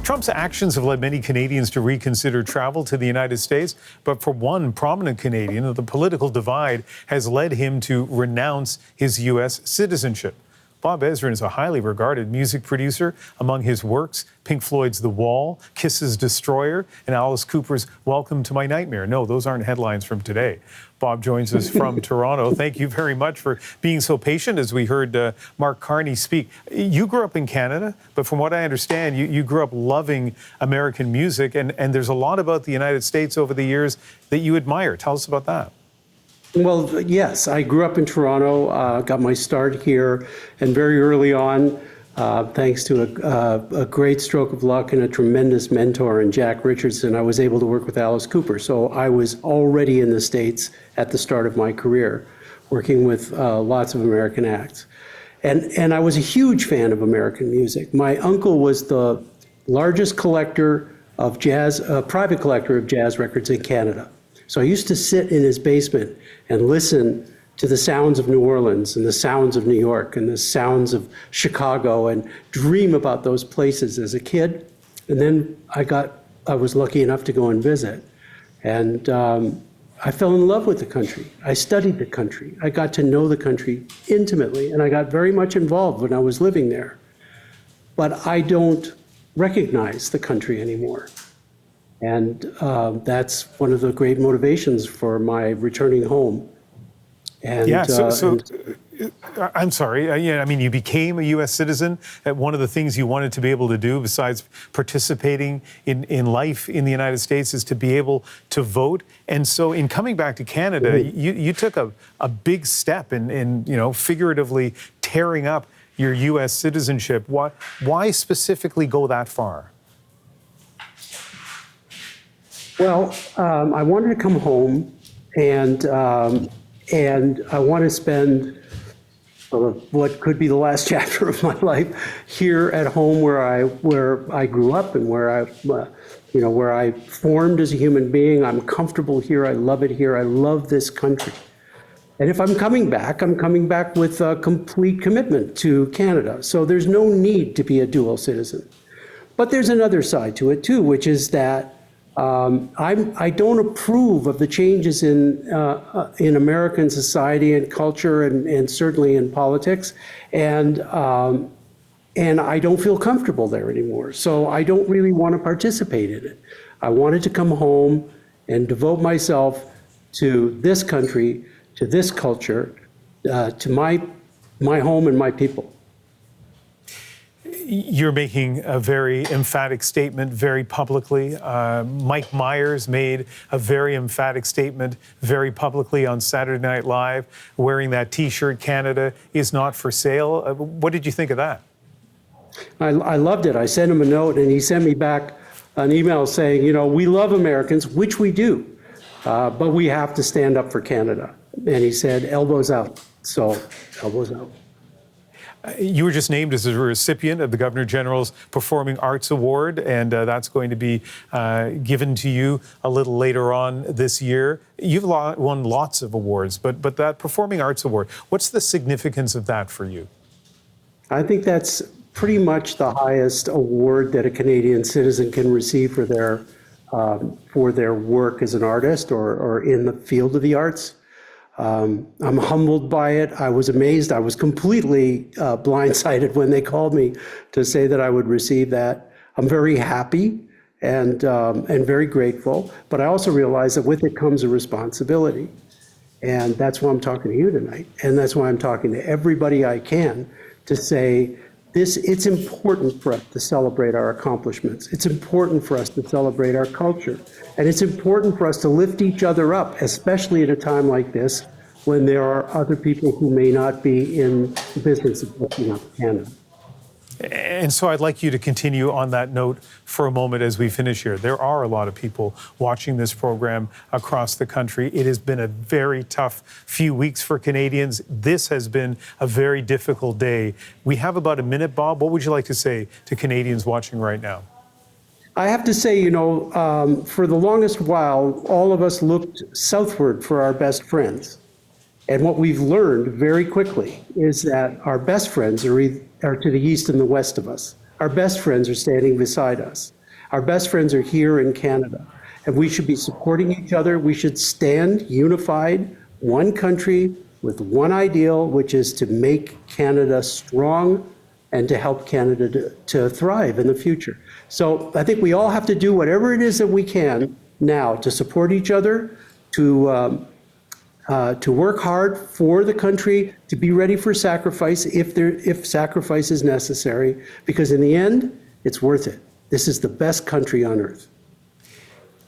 Trump's actions have led many Canadians to reconsider travel to the United States. But for one prominent Canadian, the political divide has led him to renounce his U.S. citizenship. Bob Ezrin is a highly regarded music producer. Among his works, Pink Floyd's The Wall, Kiss's Destroyer, and Alice Cooper's Welcome to My Nightmare. No, those aren't headlines from today. Bob joins us from Toronto. Thank you very much for being so patient as we heard Mark Carney speak. You grew up in Canada, but from what I understand, you grew up loving American music, and there's a lot about the United States over the years that you admire. Tell us about that. Well, yes, I grew up in Toronto, got my start here, and very early on, thanks to a great stroke of luck and a tremendous mentor in Jack Richardson, I was able to work with Alice Cooper. So I was already in the States at the start of my career, working with lots of American acts. And I was a huge fan of American music. My uncle was the largest collector of jazz, private collector of jazz records in Canada. So I used to sit in his basement and listen to the sounds of New Orleans and the sounds of New York and the sounds of Chicago and dream about those places as a kid. And then I was lucky enough to go and visit. And I fell in love with the country. I studied the country. I got to know the country intimately, and I got very much involved when I was living there. But I don't recognize the country anymore. And that's one of the great motivations for my returning home. And, yeah, I'm sorry. I mean, you became a U.S. citizen. One of the things you wanted to be able to do, besides participating in life in the United States, is to be able to vote. And so in coming back to Canada, you took a big step in figuratively tearing up your U.S. citizenship. Why specifically go that far? Well, I wanted to come home, and I want to spend what could be the last chapter of my life here at home, where I grew up and where I formed as a human being. I'm comfortable here. I love it here. I love this country. And if I'm coming back with a complete commitment to Canada. So there's no need to be a dual citizen. But there's another side to it too, which is that I don't approve of the changes in American society and culture and certainly in politics, and I don't feel comfortable there anymore. So I don't really want to participate in it. I wanted to come home and devote myself to this country, to this culture, to my home and my people. You're making a very emphatic statement very publicly. Mike Myers made a very emphatic statement very publicly on Saturday Night Live, wearing that T-shirt, "Canada is not for sale." What did you think of that? I loved it. I sent him a note, and he sent me back an email saying, we love Americans, which we do, but we have to stand up for Canada. And he said, elbows out. So, elbows out. You were just named as a recipient of the Governor General's Performing Arts Award, and that's going to be given to you a little later on this year. You've won lots of awards, but that Performing Arts Award, what's the significance of that for you? I think that's pretty much the highest award that a Canadian citizen can receive for their work as an artist or in the field of the arts. I'm humbled by it. I was amazed. I was completely blindsided when they called me to say that I would receive that. I'm very happy and very grateful, but I also realize that with it comes a responsibility. And that's why I'm talking to you tonight. And that's why I'm talking to everybody I can to say it's important for us to celebrate our accomplishments. It's important for us to celebrate our culture. And it's important for us to lift each other up, especially at a time like this, when there are other people who may not be in the business of lifting up Canada. And so I'd like you to continue on that note for a moment as we finish here. There are a lot of people watching this program across the country. It has been a very tough few weeks for Canadians. This has been a very difficult day. We have about a minute, Bob. What would you like to say to Canadians watching right now? I have to say, for the longest while, all of us looked southward for our best friends. And what we've learned very quickly is that our best friends are to the east and the west of us. our best friends are standing beside us. Our best friends are here in Canada, and we should be supporting each other. We should stand unified, one country with one ideal, which is to make Canada strong and to help Canada to thrive in the future. So I think we all have to do whatever it is that we can now to support each other, to work hard for the country, to be ready for sacrifice if sacrifice is necessary, because in the end, it's worth it. This is the best country on earth.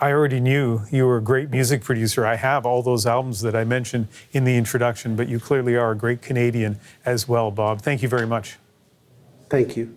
I already knew you were a great music producer. I have all those albums that I mentioned in the introduction, but you clearly are a great Canadian as well, Bob. Thank you very much. Thank you.